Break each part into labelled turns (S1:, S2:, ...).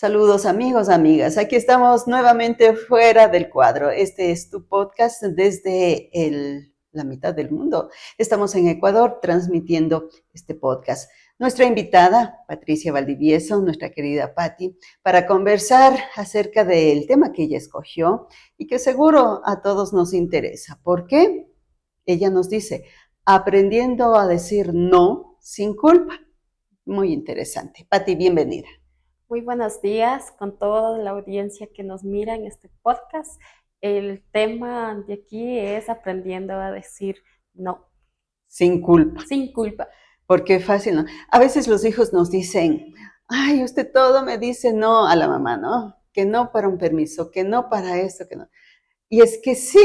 S1: Saludos amigos, amigas. Aquí estamos nuevamente fuera del cuadro. Este es tu podcast desde la mitad del mundo. Estamos en Ecuador transmitiendo este podcast. Nuestra invitada, Patricia Valdivieso, nuestra querida Patti, para conversar acerca del tema que ella escogió y que seguro a todos nos interesa. ¿Por qué? Ella nos dice, aprendiendo a decir no sin culpa. Muy interesante. Patti, bienvenida.
S2: Muy buenos días con toda la audiencia que nos mira en este podcast. El tema de aquí es aprendiendo a decir no,
S1: Sin culpa.
S2: sin culpa.
S1: Porque es fácil, ¿no? A veces los hijos nos dicen, ay, usted todo me dice no a la mamá, ¿no? Que no para un permiso, que no para esto, que no. Y es que sí,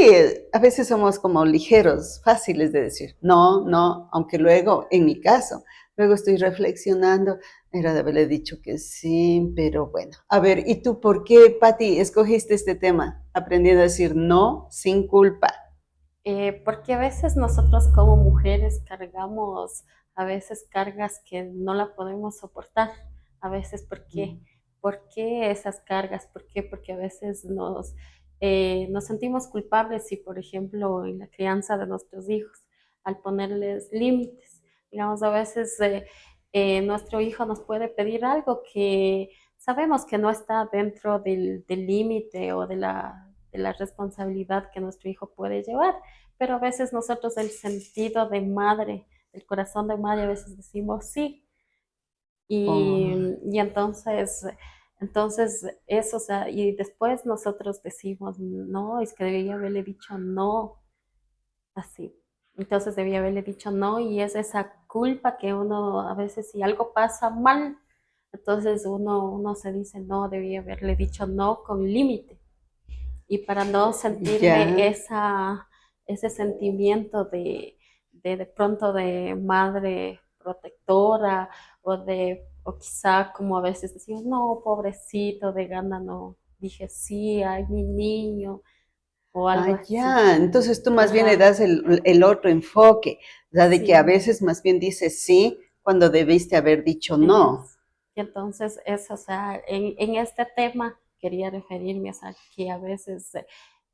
S1: a veces somos como ligeros, fáciles de decir, no, no, aunque luego, en mi caso, luego estoy reflexionando, era de haberle dicho que sí, pero bueno. A ver, ¿y tú por qué, Patti, escogiste este tema? Aprendiendo a decir no sin culpa.
S2: Porque a veces nosotros como mujeres cargamos a veces cargas que no la podemos soportar. A veces, ¿por qué? ¿Por qué esas cargas? ¿Por qué? Porque a veces nos sentimos culpables si, por ejemplo, en la crianza de nuestros hijos, al ponerles límites, digamos, a veces nuestro hijo nos puede pedir algo que sabemos que no está dentro del límite o de la responsabilidad que nuestro hijo puede llevar, pero a veces nosotros el sentido de madre, el corazón de madre, a veces decimos sí. Y,
S1: Oh,
S2: y entonces eso, o sea, y después nosotros decimos, no, es que debía haberle dicho no, así. Entonces debía haberle dicho no y es esa culpa que uno a veces si algo pasa mal, entonces uno se dice, no, debía haberle dicho no con límite. Y para no sentirme
S1: ya.
S2: ese sentimiento de pronto de madre protectora o quizá como a veces decimos, no, pobrecito, de gana no, dije sí, ay, mi niño, o algo
S1: Ah,
S2: así.
S1: ya. Entonces tú más bien le
S2: Ajá,
S1: das el otro enfoque, o sea, de que a
S2: sí,
S1: veces más bien dices sí cuando debiste haber dicho no.
S2: es. Y entonces es, o sea, en este tema quería referirme, o sea, que a veces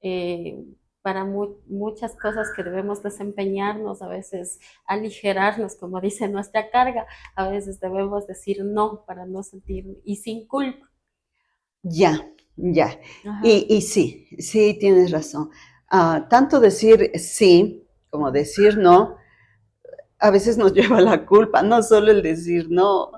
S2: eh, para muchas cosas que debemos desempeñarnos, a veces aligerarnos, como dice nuestra carga, a veces debemos decir no para no sentir y sin culpa.
S1: Ya, ya.
S2: Ajá.
S1: Y sí, sí, tienes razón. Tanto decir sí como decir no, a veces nos lleva a la culpa, no solo el decir no,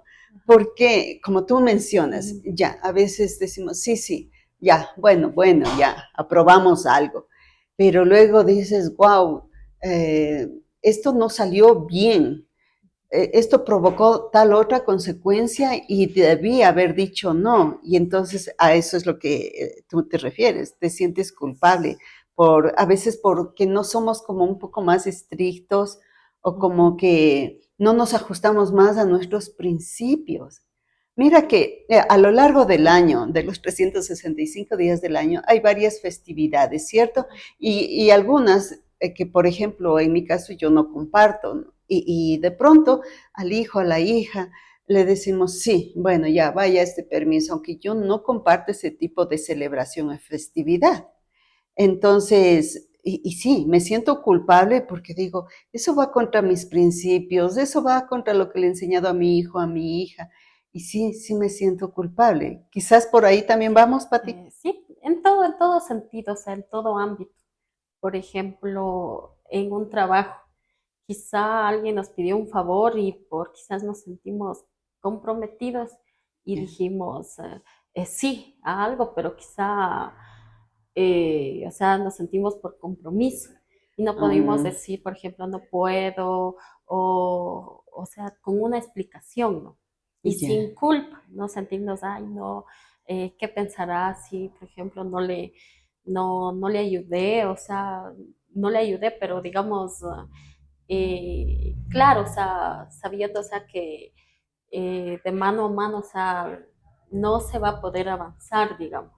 S1: porque como tú mencionas,
S2: Ujú.
S1: ya, a veces decimos sí, sí, ya, bueno, bueno, ya, aprobamos algo, pero luego dices, wow, esto no salió bien, esto provocó tal otra consecuencia y debí haber dicho no. Y entonces a eso es lo que tú te refieres, te sientes culpable a veces porque no somos como un poco más estrictos o como
S2: Ujú.
S1: que no nos ajustamos más a nuestros principios. Mira que a lo largo del año, de los 365 días del año, hay varias festividades, ¿cierto? Y algunas que, por ejemplo, en mi caso yo no comparto, ¿no? Y de pronto al hijo, a la hija, le decimos, sí, bueno, ya vaya este permiso, aunque yo no comparto ese tipo de celebración o festividad. Entonces, y sí, me siento culpable porque digo, eso va contra mis principios, eso va contra lo que le he enseñado a mi hijo, a mi hija. Y sí, sí me siento culpable. Quizás por ahí también vamos, Pati.
S2: Sí, en todo sentido, o sea, en todo ámbito. Por ejemplo, en un trabajo, quizá alguien nos pidió un favor y por quizás nos sentimos comprometidos y dijimos sí a algo, pero quizá, o sea, nos sentimos por compromiso y no podemos
S1: Ah,
S2: decir, por ejemplo, no puedo o sea, con una explicación, ¿no? Y
S1: ya.
S2: sin culpa, no sentirnos, ay, no, ¿qué pensará si, por ejemplo, no le ayudé, o sea, no le ayudé, pero digamos, claro, o sea, sabiendo, o sea, que de mano a mano, o sea, no se va a poder avanzar, digamos.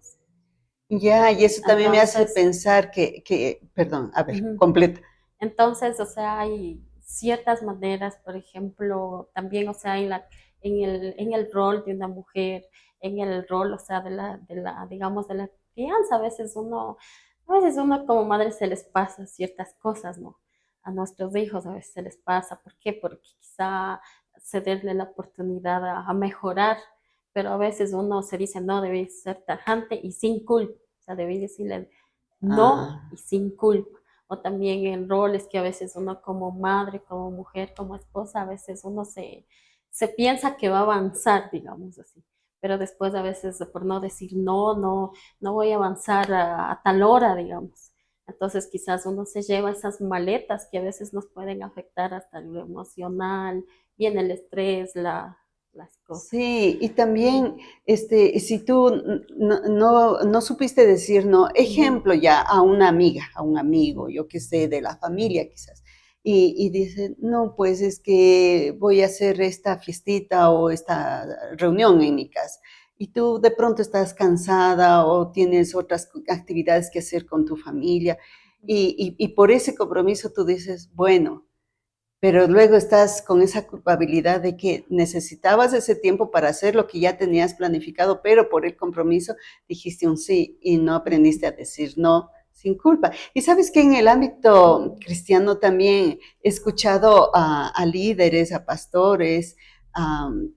S1: Ya, y eso también me hace
S2: Entonces,
S1: pensar perdón, a ver,
S2: ujú.
S1: completa.
S2: Entonces, o sea, hay ciertas maneras, por ejemplo, también, o sea, en el rol de una mujer, en el rol, o sea, digamos, de la crianza. A veces uno como madre se les pasa ciertas cosas, ¿no? A nuestros hijos a veces se les pasa. ¿Por qué? Porque quizá cederle la oportunidad a mejorar, pero a veces uno se dice, no, debe ser tajante y sin culpa. O sea, debe decirle no
S1: Ah,
S2: y sin culpa. O también en roles que a veces uno como madre, como mujer, como esposa, a veces uno se piensa que va a avanzar, digamos así. Pero después a veces por no decir no voy a avanzar a tal hora, digamos. Entonces quizás uno se lleva esas maletas que a veces nos pueden afectar hasta lo emocional, viene el estrés, las cosas.
S1: sí, y también, si tú no supiste decir no,
S2: Ujú,
S1: ejemplo ya a una amiga, a un amigo, yo que sé, de la familia quizás, y dice, no, pues es que voy a hacer esta fiestita o esta reunión en mi casa, y tú de pronto estás cansada o tienes otras actividades que hacer con tu familia, y por ese compromiso tú dices, bueno, pero luego estás con esa culpabilidad de que necesitabas ese tiempo para hacer lo que ya tenías planificado, pero por el compromiso dijiste un sí y no aprendiste a decir no sin culpa. Y sabes que en el ámbito cristiano también he escuchado a líderes, a pastores,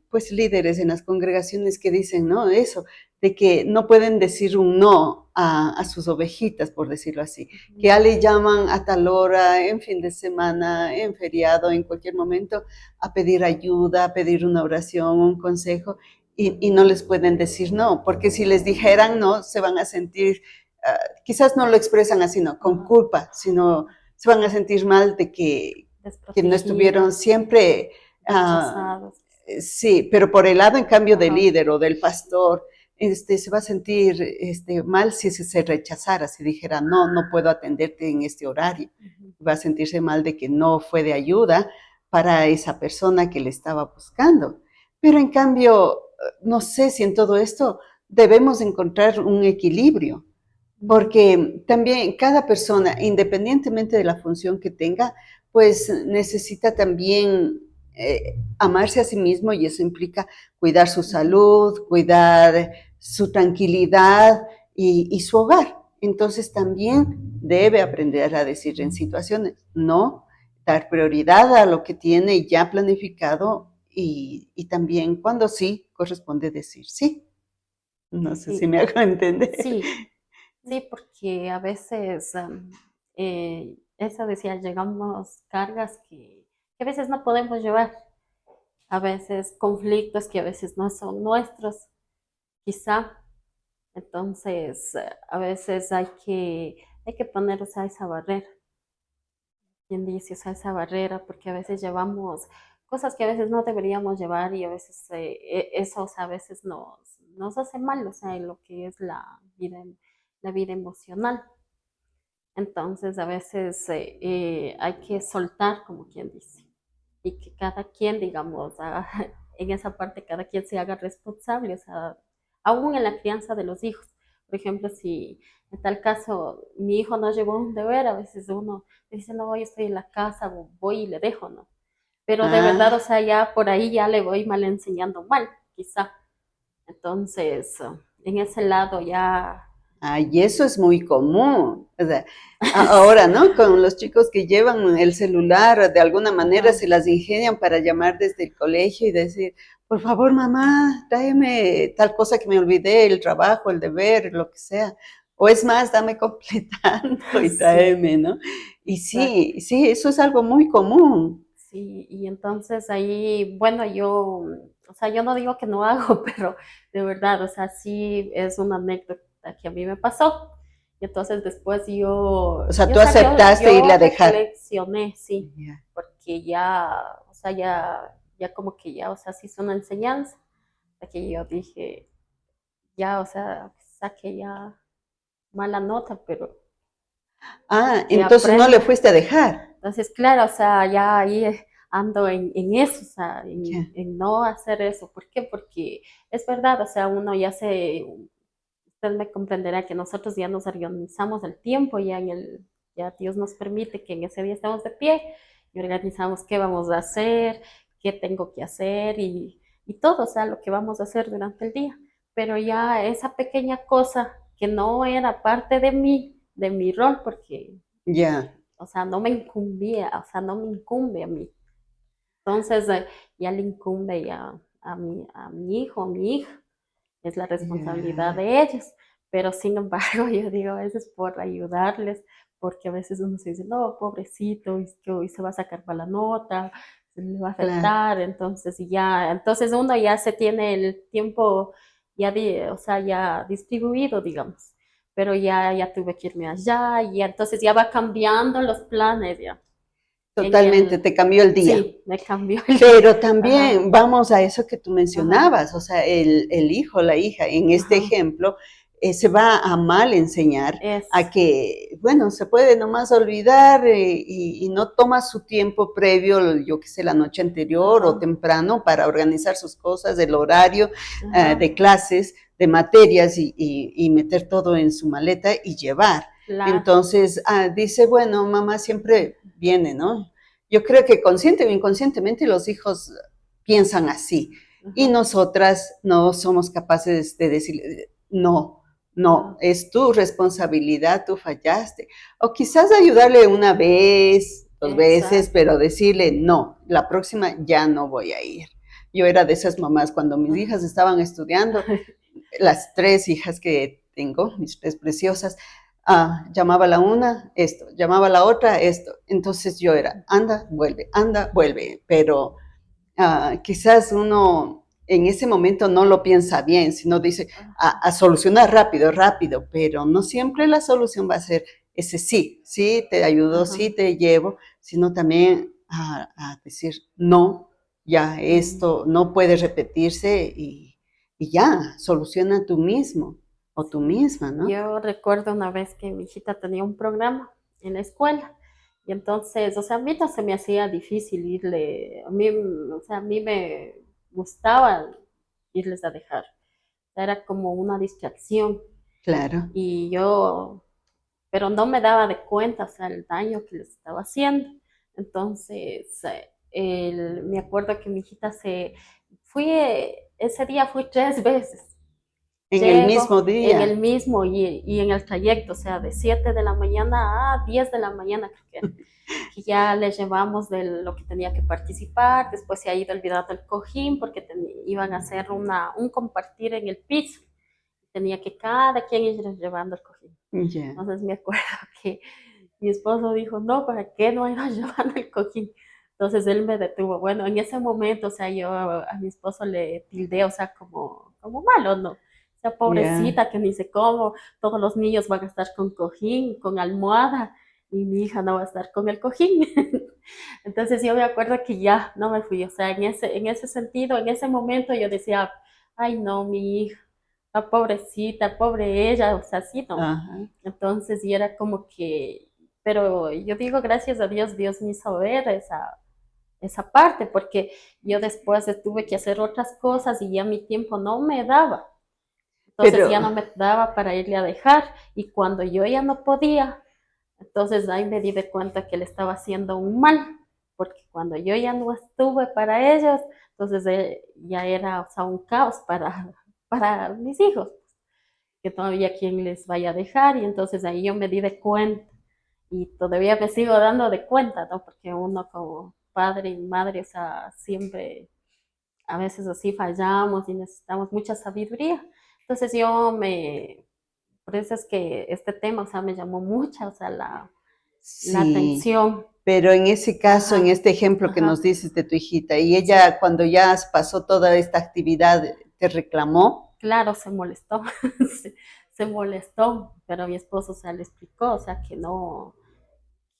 S1: pues líderes en las congregaciones que dicen, ¿no? Eso, de que no pueden decir un no a sus ovejitas, por decirlo así, que
S2: ujú,
S1: ya le llaman a tal hora, en fin de semana, en feriado, en cualquier momento, a pedir ayuda, a pedir una oración, un consejo, y no les pueden decir no, porque si les dijeran no, se van a sentir, quizás no lo expresan así, no, con culpa, sino se van a sentir mal de que no estuvieron
S2: desprotegidas,
S1: siempre, uh,
S2: rechazadas.
S1: sí, pero por el lado, en cambio, del
S2: Ajá.
S1: líder o del pastor, se va a sentir mal si se rechazara, si dijera, no, no puedo atenderte en este horario.
S2: Ujú.
S1: Va a sentirse mal de que no fue de ayuda para esa persona que le estaba buscando. Pero en cambio, no sé si en todo esto debemos encontrar un equilibrio,
S2: Ujú.
S1: porque también cada persona, independientemente de la función que tenga, pues necesita también amarse a sí mismo y eso implica cuidar su
S2: Ujú.
S1: salud, cuidar su tranquilidad y su hogar. Entonces también debe aprender a decir en situaciones no, dar prioridad a lo que tiene ya planificado y también cuando sí corresponde decir sí. No sé si
S2: Sí,
S1: me hago entender.
S2: sí, sí, porque a veces, eso decía, llegamos cargas que a veces no podemos llevar, a veces conflictos que a veces no son nuestros, quizá. Entonces, a veces hay que poner, o sea, esa barrera. Quien dice, o sea, esa barrera, porque a veces llevamos cosas que a veces no deberíamos llevar y a veces eso, o sea, a veces nos hace mal, o sea, en lo que es la vida emocional. Entonces, a veces hay que soltar, como quien dice, y que cada quien, digamos, en esa parte, cada quien se haga responsable, o sea, aún en la crianza de los hijos. Por ejemplo, si en tal caso mi hijo no llevó un deber, a veces uno dice, no, yo estoy en la casa, voy y le dejo, ¿no? Pero de verdad, o
S1: Ah,
S2: sea, ya por ahí ya le voy mal enseñando mal, quizá. Entonces, en ese lado ya,
S1: y eso es muy común. O sea, ahora, ¿no? Con los chicos que llevan el celular, de alguna manera
S2: ajá,
S1: se las ingenian para llamar desde el colegio y decir, por favor, mamá, tráeme tal cosa que me olvidé, el trabajo, el deber, lo que sea. O es más, dame completando y
S2: sí,
S1: tráeme, ¿no? Y
S2: exacto.
S1: sí, sí, eso es algo muy común.
S2: Sí, y entonces ahí, bueno, o sea, yo no digo que no hago, pero de verdad, o sea, sí es una anécdota que a mí me pasó. Y entonces después
S1: O sea,
S2: yo,
S1: tú
S2: o sea,
S1: aceptaste irle
S2: yo
S1: a dejar.
S2: reflexioné, sí,
S1: Ya.
S2: porque ya, o sea, ya como que ya, o sea, sí es una enseñanza, de que yo dije, ya, o sea, saqué ya mala nota, pero que
S1: Entonces no le
S2: aprenda.
S1: fuiste a dejar.
S2: Entonces, claro, o sea, ya ahí ando en eso, o sea,
S1: Ya.
S2: en no hacer eso. ¿Por qué? Porque es verdad, o sea, usted me comprenderá que nosotros ya nos organizamos el tiempo, ya Dios nos permite que en ese día estemos de pie y organizamos qué vamos a hacer, qué tengo que hacer y todo, o sea, lo que vamos a hacer durante el día. pero ya esa pequeña cosa que no era parte de mi rol, porque,
S1: ya,
S2: o sea, no me incumbía, o sea, no me incumbe a mí. Entonces, ya le incumbe ya a mi hijo, a mi hija, es la responsabilidad
S1: ya,
S2: de ellos. Pero sin embargo, yo digo a veces por ayudarles, porque a veces uno se dice, no, pobrecito, es que hoy se va a sacar mala nota, se le va a
S1: claro.
S2: afectar, entonces y ya, entonces uno ya se tiene el tiempo ya, o sea, ya distribuido, digamos. Pero ya tuve que irme allá, y entonces ya va cambiando los planes ya. En
S1: Totalmente,
S2: el,
S1: te cambió el día.
S2: sí, me cambió el,
S1: Pero
S2: ajá,
S1: también vamos a eso que tú
S2: ajá,
S1: mencionabas, o sea, el hijo, la hija, en este
S2: ajá,
S1: ejemplo, se va a mal enseñar a
S2: es,
S1: que, bueno, se puede nomás olvidar y no toma su tiempo previo, yo qué sé, la noche anterior o
S2: ajá,
S1: temprano para organizar sus cosas, el horario
S2: ajá,
S1: de clases, de materias y meter todo en su maleta y llevar.
S2: claro,
S1: Entonces, dice, bueno, mamá siempre viene, ¿no? Yo creo que consciente o inconscientemente los hijos piensan así y
S2: ajá,
S1: nosotras no somos capaces de decir, no, no,
S2: ajá,
S1: es tu responsabilidad, tú fallaste. O quizás ayudarle una vez, dos veces,
S2: exacto,
S1: pero decirle, no, la próxima ya no voy a ir. Yo era de esas mamás cuando mis
S2: ajá,
S1: hijas estaban estudiando, las tres hijas que tengo, mis tres preciosas, llamaba la una, esto, llamaba la otra, esto. Entonces yo era, anda, vuelve, pero quizás uno en ese momento no lo piensa bien, sino dice a solucionar rápido, rápido, pero no siempre la solución va a ser ese sí, sí, te ayudo,
S2: ajá,
S1: sí, te llevo, sino también a decir no, ya
S2: mm,
S1: esto no puede repetirse y ya, soluciona tú mismo o tú
S2: sí.
S1: misma, ¿no?
S2: Yo recuerdo una vez que mi hijita tenía un programa en la escuela y entonces, o sea, a mí no se me hacía difícil irle, a mí, o sea, a mí me gustaba irles a dejar, era como una distracción
S1: Claro,
S2: y yo, pero no me daba de cuenta, o sea, el daño que les estaba haciendo. Entonces, me acuerdo que mi hijita ese día fui 3 veces.
S1: en el
S2: Llego
S1: mismo
S2: en el
S1: día.
S2: mismo y en el trayecto, o sea, de 7 de la mañana a 10 de la mañana, creo que ya le llevamos de lo que tenía que participar, después se ha ido olvidando el cojín porque iban a hacer un compartir en el piso, tenía que cada quien ir llevando el cojín.
S1: Ya.
S2: Entonces me acuerdo que mi esposo dijo, no, ¿para qué no iba llevando el cojín? Entonces él me detuvo. Bueno, en ese momento, o sea, yo a mi esposo le tildé, o sea, como malo, ¿no? O sea,
S1: Ya.
S2: pobrecita, que ni sé cómo, todos los niños van a estar con cojín, con almohada, y mi hija no va a estar con el cojín. Entonces yo me acuerdo que ya no me fui, o sea, en ese sentido, en ese momento yo decía, ay no, mi hija, la pobrecita, pobre ella, o sea, sí, no.
S1: Ajá.
S2: Entonces, y era como que, pero yo digo, gracias a Dios, Dios me hizo ver esa parte, porque yo después tuve que hacer otras cosas y ya mi tiempo no me daba. Entonces
S1: Pero,
S2: ya no me daba para irle a dejar y cuando yo ya no podía, entonces ahí me di de cuenta que le estaba haciendo un mal, porque cuando yo ya no estuve para ellos, entonces ya era, o sea, un caos para mis hijos, que todavía quién les vaya a dejar y entonces ahí yo me di de cuenta y todavía me sigo dando de cuenta, ¿no? Porque uno como padre y madre, o sea, siempre a veces así fallamos y necesitamos mucha sabiduría. Entonces por eso es que este tema, o sea, me llamó mucho, o sea, la
S1: sí,
S2: atención.
S1: pero en ese caso, en
S2: Ajá,
S1: este ejemplo que nos
S2: ajá,
S1: dices de tu hijita, y
S2: sí.
S1: ella cuando ya pasó toda esta actividad, te reclamó,
S2: Claro, se molestó, se molestó, pero mi esposo, o sea, le explicó, o sea, que no,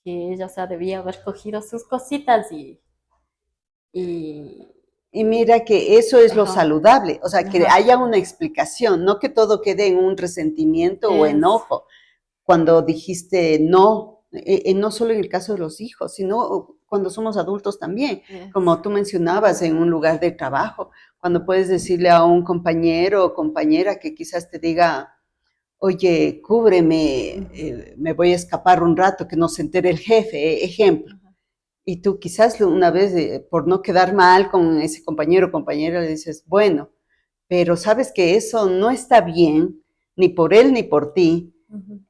S2: que ella, o sea, debía haber cogido sus cositas y,
S1: y mira que eso es lo
S2: ajá,
S1: saludable, o sea, que
S2: ajá,
S1: haya una explicación, no que todo quede en un resentimiento o
S2: es,
S1: enojo. Cuando dijiste no, no solo en el caso de los hijos, sino cuando somos adultos también,
S2: es,
S1: como tú mencionabas
S2: ajá,
S1: en un lugar de trabajo, cuando puedes decirle a un compañero o compañera que quizás te diga, oye, cúbreme,
S2: ujú,
S1: me voy a escapar un rato, que no se entere el jefe, ejemplo.
S2: ajá,
S1: Y tú quizás una vez, por no quedar mal con ese compañero o compañera, le dices, bueno, pero sabes que eso no está bien, ni por él ni por ti.
S2: Ujú.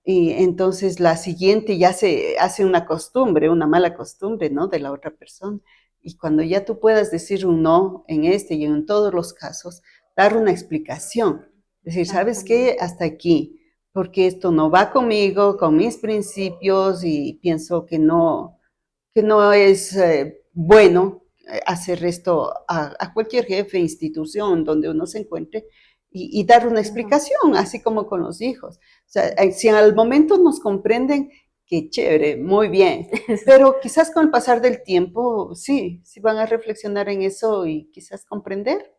S1: Y entonces la siguiente ya se hace una costumbre, una mala costumbre, ¿no? De la otra persona. Y cuando ya tú puedas decir un no en este y en todos los casos, dar una explicación. Decir, ¿sabes qué?
S2: Exactamente.
S1: Hasta aquí, porque esto no va conmigo, con mis principios y pienso que no es bueno hacer esto a cualquier jefe, institución donde uno se encuentre y dar una
S2: Ajá.
S1: explicación, así como con los hijos. O sea, si al momento nos comprenden, qué chévere, muy bien. Pero quizás con el pasar del tiempo, sí, sí van a reflexionar en eso y quizás comprender.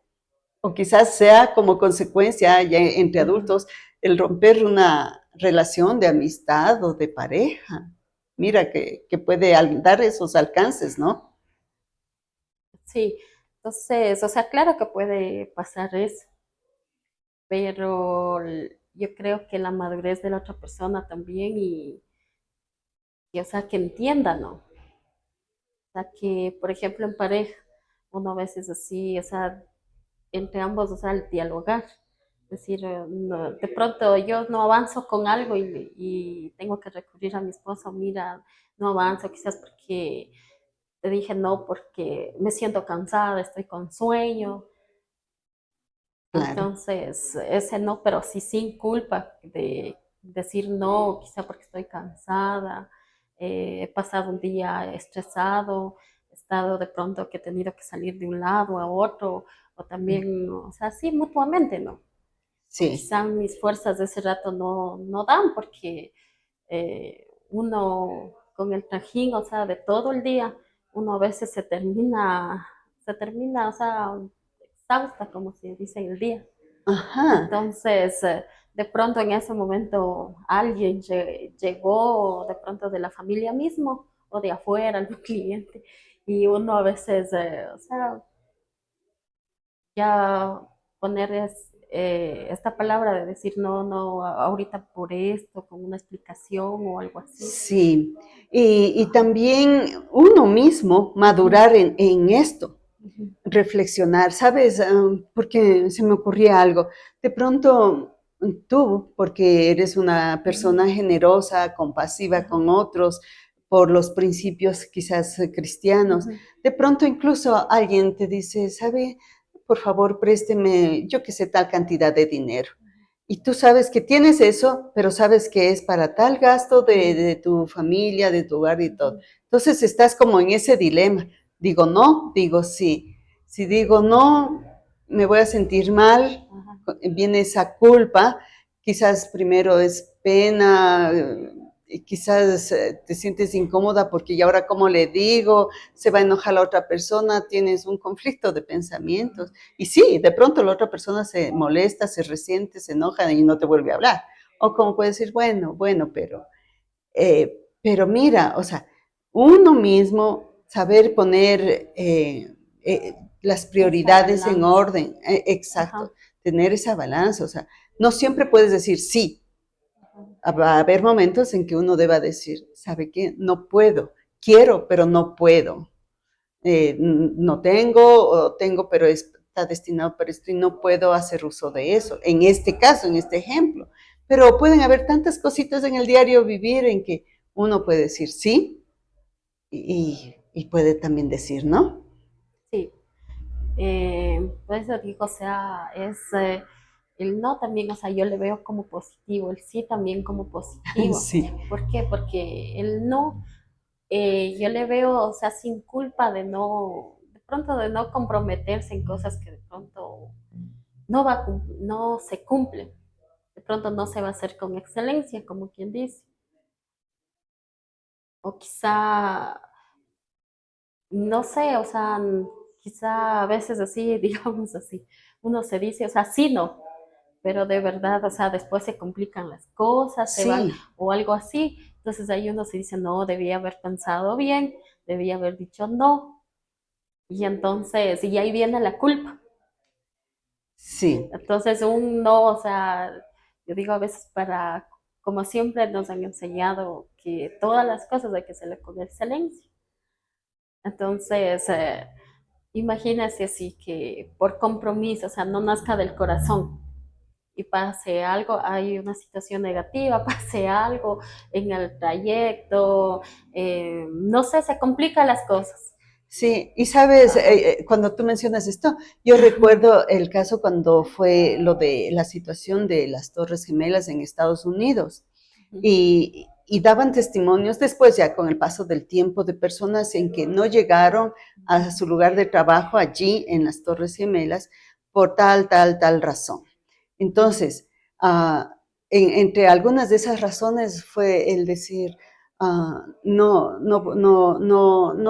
S1: O quizás sea como consecuencia ya entre
S2: Ajá.
S1: adultos el romper una relación de amistad o de pareja. Mira que puede dar esos alcances, ¿no?
S2: Sí, entonces, o sea, claro que puede pasar eso, pero yo creo que la madurez de la otra persona también y, o sea, que entienda, ¿no? O sea, que, por ejemplo, en pareja, uno a veces así, o sea, entre ambos, o sea, el dialogar. Es decir, de pronto yo no avanzo con algo y tengo que recurrir a mi esposo, mira, no avanzo, quizás porque te dije no, porque me siento cansada, estoy con sueño.
S1: Claro,
S2: Entonces, ese no, pero sí sin culpa de decir no, quizá porque estoy cansada, he pasado un día estresado, he estado de pronto que he tenido que salir de un lado a otro, o también, o sea, sí, mutuamente, ¿no? O
S1: sí.
S2: quizá mis fuerzas de ese rato no dan porque uno con el trajín, o sea, de todo el día, uno a veces se termina, o sea, exhausta, como se dice en el día.
S1: Ajá,
S2: Entonces, de pronto en ese momento alguien llegó de pronto de la familia mismo o de afuera, algún cliente, y uno a veces, o sea, ya poner esta palabra de decir no, no, ahorita por esto, con una explicación o algo así.
S1: sí. Y
S2: Ajá.
S1: también uno mismo
S2: Ujú,
S1: madurar en esto,
S2: ujú,
S1: reflexionar, ¿sabes? Porque se me ocurría algo. De pronto tú, porque eres una
S2: ujú,
S1: persona generosa, compasiva
S2: ajá,
S1: con otros, por los principios quizás cristianos,
S2: ujú,
S1: de pronto incluso alguien te dice, ¿sabe? Por favor, présteme, yo que sé, tal cantidad de dinero. Y tú sabes que tienes eso, pero sabes que es para tal gasto
S2: ujú,
S1: de tu familia, de tu hogar y todo.
S2: ujú,
S1: Entonces estás como en ese dilema. Digo no, digo sí. Si digo no, me voy a sentir mal,
S2: ajá,
S1: viene esa culpa, quizás primero es pena, quizás te sientes incómoda porque y ahora cómo le digo, se va a enojar la otra persona, tienes un conflicto de pensamientos. Y sí, de pronto la otra persona se molesta, se resiente, se enoja y no te vuelve a hablar. O como puede decir, bueno, pero mira, o sea, uno mismo saber poner las
S2: esa
S1: prioridades en
S2: balanza.
S1: orden,
S2: Ajá,
S1: exacto, tener esa balanza, o sea, no siempre puedes decir sí,
S2: ajá,
S1: va a haber momentos en que uno deba decir, ¿sabe qué? No puedo, quiero, pero no puedo, no tengo, o tengo, pero está destinado para esto y no puedo hacer uso de eso, en este caso, en este ejemplo. Pero pueden haber tantas cositas en el diario vivir en que uno puede decir sí y puede también decir no.
S2: sí. Por eso digo, o sea, el no también, o sea, yo le veo como positivo, el sí también como positivo.
S1: Sí,
S2: ¿Por qué? Porque el no, yo le veo, o sea, sin culpa de pronto de no comprometerse en cosas que de pronto no se cumplen, de pronto no se va a hacer con excelencia, como quien dice, o quizá, no sé, o sea, quizá a veces así, digamos así, uno se dice, o sea, sí, no, pero de verdad, o sea, después se complican las cosas, se van
S1: sí,
S2: o algo así, entonces ahí uno se dice, no, debía haber pensado bien, debía haber dicho no, y entonces, y ahí viene la culpa.
S1: sí,
S2: Entonces, un no, o sea, yo digo a veces como siempre nos han enseñado que todas las cosas hay que hacerle con excelencia. Entonces, imagínese así que por compromiso, o sea, no nazca del corazón y pase algo, hay una situación negativa, pase algo en el trayecto, no sé, se complican las cosas.
S1: Sí, y sabes,
S2: Ajá.
S1: cuando tú mencionas esto, yo recuerdo el caso cuando fue lo de la situación de las Torres Gemelas en Estados Unidos y daban testimonios después ya con el paso del tiempo de personas en que no llegaron a su lugar de trabajo allí en las Torres Gemelas por tal razón. Entonces, entre algunas de esas razones fue el decir, no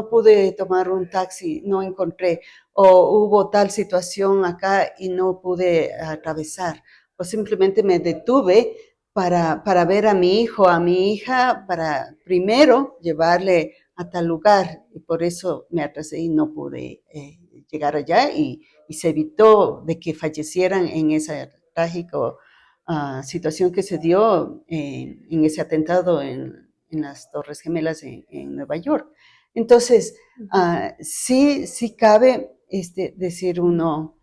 S1: pude tomar un taxi, no encontré, o hubo tal situación acá y no pude atravesar, o simplemente me detuve para ver a mi hijo, a mi hija, para primero llevarle a tal lugar, y por eso me atrasé y no pude llegar allá, y se evitó de que fallecieran en esa trágica situación que se dio en ese atentado en las Torres Gemelas en Nueva York. Entonces, sí cabe decir uno,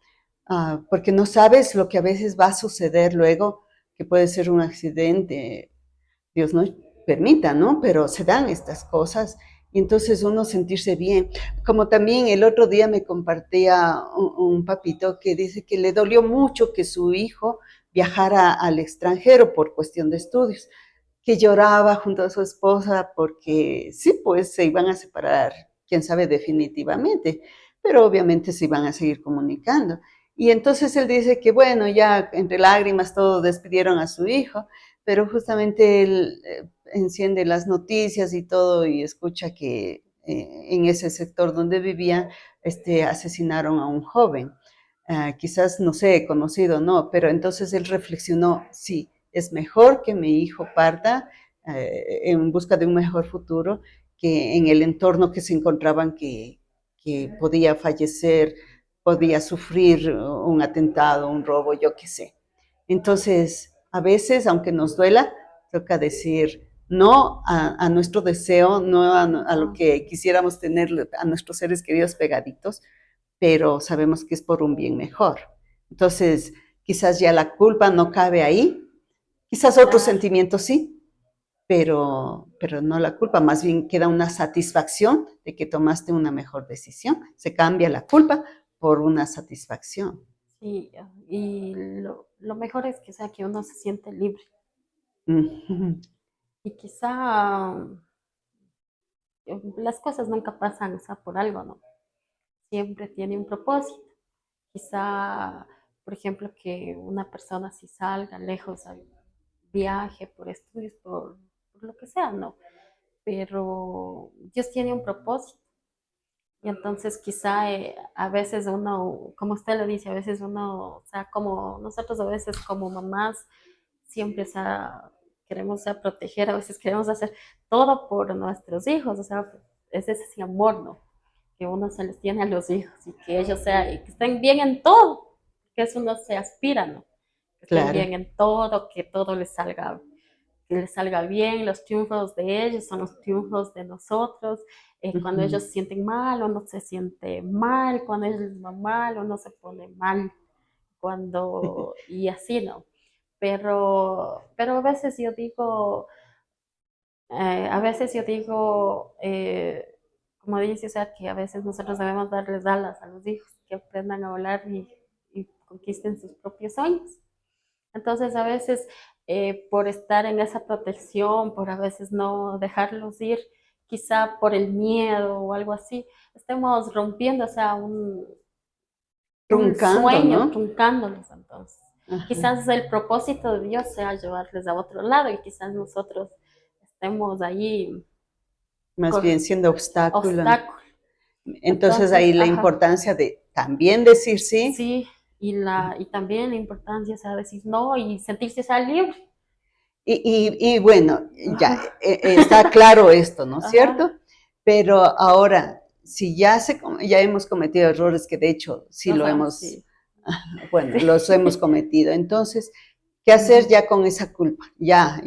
S1: porque no sabes lo que a veces va a suceder luego, que puede ser un accidente, Dios no permita, ¿no? Pero se dan estas cosas y entonces uno sentirse bien. Como también el otro día me compartía un papito que dice que le dolió mucho que su hijo viajara al extranjero por cuestión de estudios, que lloraba junto a su esposa porque sí, pues se iban a separar, quién sabe definitivamente, pero obviamente se iban a seguir comunicando. Y entonces él dice que bueno, ya entre lágrimas todo despidieron a su hijo, pero justamente él enciende las noticias y todo y escucha que en ese sector donde vivía asesinaron a un joven. Quizás, no sé, conocido, no, pero entonces él reflexionó, sí, es mejor que mi hijo parta en busca de un mejor futuro que en el entorno que se encontraban que podía fallecer, podía sufrir un atentado, un robo, yo qué sé. Entonces, a veces, aunque nos duela, toca decir no a nuestro deseo, no a lo que quisiéramos tener, a nuestros seres queridos pegaditos, pero sabemos que es por un bien mejor. Entonces, quizás ya la culpa no cabe ahí, quizás otros
S2: Claro,
S1: sentimientos sí, pero no la culpa, más bien queda una satisfacción de que tomaste una mejor decisión. Se cambia la culpa por una satisfacción.
S2: sí, y lo mejor es que sea que uno se siente libre y quizá las cosas nunca pasan, o sea, por algo, ¿no? Siempre tiene un propósito. Quizá, por ejemplo, que una persona si salga lejos al viaje por estudios, por lo que sea, ¿no? Pero Dios tiene un propósito. Y entonces quizá a veces uno, como usted lo dice, a veces uno, o sea, como nosotros a veces como mamás, siempre o sea, queremos o sea, proteger, a veces queremos hacer todo por nuestros hijos, o sea, es ese amor, ¿no? Que uno se les tiene a los hijos y que ellos sea, y que estén bien en todo, que eso no se aspira, ¿no? Que estén
S1: Claro.
S2: bien en todo, que les salga bien, los triunfos de ellos son los triunfos de nosotros. Cuando ellos
S1: Ujú.
S2: se sienten mal, uno se siente mal, cuando ellos les va mal, uno se pone mal, y así, ¿no? Pero a veces yo digo, como dice, o sea, que a veces nosotros debemos darles alas a los hijos, que aprendan a volar y conquisten sus propios sueños. Entonces, a veces, por estar en esa protección, por a veces no dejarlos ir, quizá por el miedo o algo así, estemos rompiendo, o sea, un
S1: Truncando,
S2: sueño,
S1: ¿no?
S2: truncándolos. Entonces,
S1: Ajá.
S2: quizás el propósito de Dios sea llevarles a otro lado y quizás nosotros estemos ahí
S1: Más
S2: con
S1: bien siendo obstáculo.
S2: obstáculos.
S1: Entonces
S2: Entonces,
S1: ahí la
S2: ajá,
S1: importancia de también decir sí.
S2: sí, y también la importancia, o sea, decir no y sentirse, o sea, libre.
S1: Y bueno, ya
S2: Ajá,
S1: está claro esto, ¿no es cierto?
S2: ajá,
S1: Pero ahora, si ya hemos cometido errores que de hecho sí lo
S2: ajá,
S1: hemos,
S2: sí,
S1: bueno, los hemos
S2: sí.
S1: cometido, entonces, ¿qué hacer
S2: Ujú,
S1: ya con esa culpa? Ya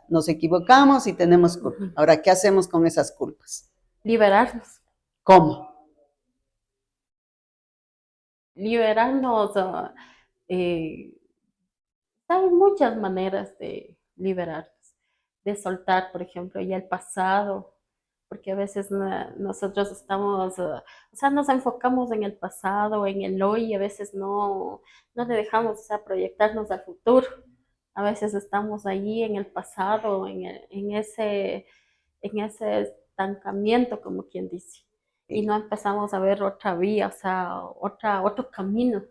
S1: nos equivocamos y tenemos culpa.
S2: ujú.
S1: Ahora, ¿qué hacemos con esas culpas?
S2: Liberarnos.
S1: ¿Cómo?
S2: liberarnos, eh, hay muchas maneras de liberarnos, de soltar, por ejemplo, ya el pasado, porque a veces nosotros estamos, o sea, nos enfocamos en el pasado, en el hoy, y a veces no le dejamos, o sea, proyectarnos al futuro. A veces estamos allí en el pasado, en ese estancamiento, como quien dice, y no empezamos a ver otra vía, o sea, otro camino.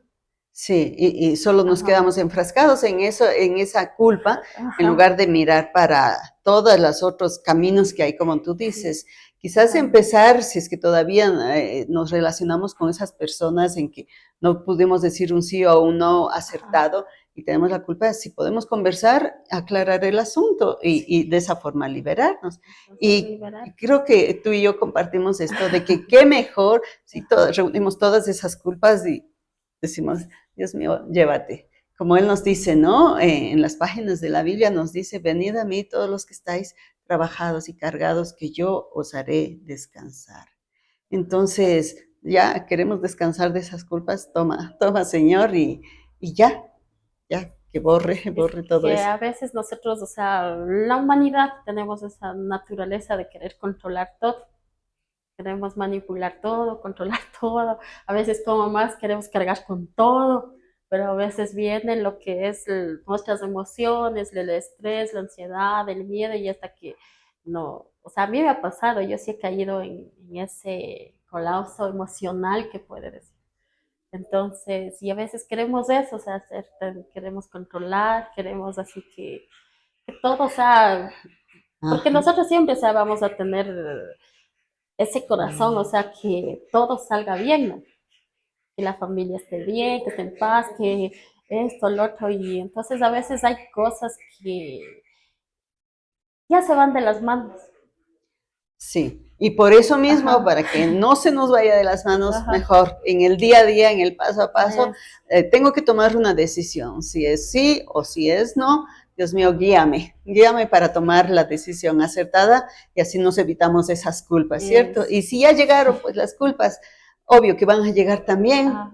S1: Sí, y solo nos
S2: Ajá,
S1: quedamos enfrascados en eso, en esa culpa, en
S2: ajá,
S1: lugar de mirar para todos los otros caminos que hay, como tú
S2: sí,
S1: dices. Quizás
S2: ajá,
S1: empezar, si es que todavía nos relacionamos con esas personas en que no pudimos decir un sí o un no
S2: ajá,
S1: acertado y tenemos la culpa, si podemos conversar, aclarar el asunto
S2: sí,
S1: y de esa forma liberarnos.
S2: entonces
S1: Y
S2: liberar.
S1: creo que tú y yo compartimos esto de que qué mejor si reunimos todas esas culpas y decimos, Dios mío, llévate. Como Él nos dice, ¿no? En las páginas de la Biblia nos dice, venid a mí todos los que estáis trabajados y cargados, que yo os haré descansar. Entonces, ya queremos descansar de esas culpas, toma, toma, Señor, y ya, que borre,
S2: Es
S1: borre todo
S2: que
S1: eso.
S2: a veces nosotros, o sea, la humanidad tenemos esa naturaleza de querer controlar todo. Queremos manipular todo, controlar todo. A veces como más queremos cargar con todo, pero a veces viene lo que es nuestras emociones, el estrés, la ansiedad, el miedo y hasta que no, o sea, a mí me ha pasado, yo sí he caído en ese colapso emocional que puede decir. Entonces, y a veces queremos eso, o sea, queremos controlar, queremos así que todo, o sea, porque
S1: Ajá.
S2: nosotros siempre, o sea, vamos a tener ese corazón, o sea, que todo salga bien, ¿no? Que la familia esté bien, que esté en paz, que esto, lo otro, y entonces a veces hay cosas que ya se van de las manos.
S1: Sí, y por eso mismo,
S2: Ajá,
S1: para que no se nos vaya de las manos,
S2: ajá,
S1: mejor en el día a día, en el paso a paso,
S2: es,
S1: tengo que tomar una decisión, si es sí o si es no. Dios mío, guíame, guíame para tomar la decisión acertada y así nos evitamos esas culpas, ¿cierto?
S2: es,
S1: Y si ya llegaron, pues las culpas, obvio que van a llegar también,
S2: ajá,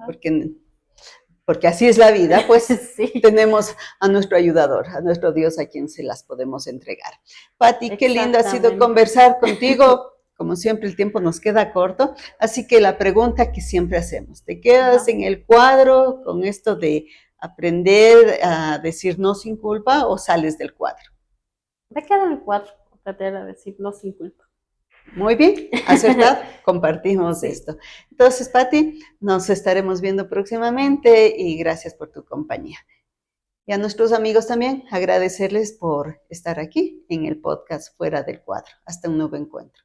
S1: porque así es la vida, pues
S2: sí,
S1: tenemos a nuestro ayudador, a nuestro Dios a quien se las podemos entregar. Pati, qué lindo ha sido
S2: exactamente.
S1: conversar contigo. Como siempre, el tiempo nos queda corto, así que la pregunta que siempre hacemos, ¿te quedas
S2: Ajá.
S1: en el cuadro con esto de aprender a decir no sin culpa o sales del cuadro?
S2: Me quedo en el cuadro, tratar de decir no sin culpa.
S1: Muy bien, acertado, compartimos
S2: Sí,
S1: esto. Entonces, Pati, nos estaremos viendo próximamente y gracias por tu compañía. Y a nuestros amigos también agradecerles por estar aquí en el podcast Fuera del Cuadro. Hasta un nuevo encuentro.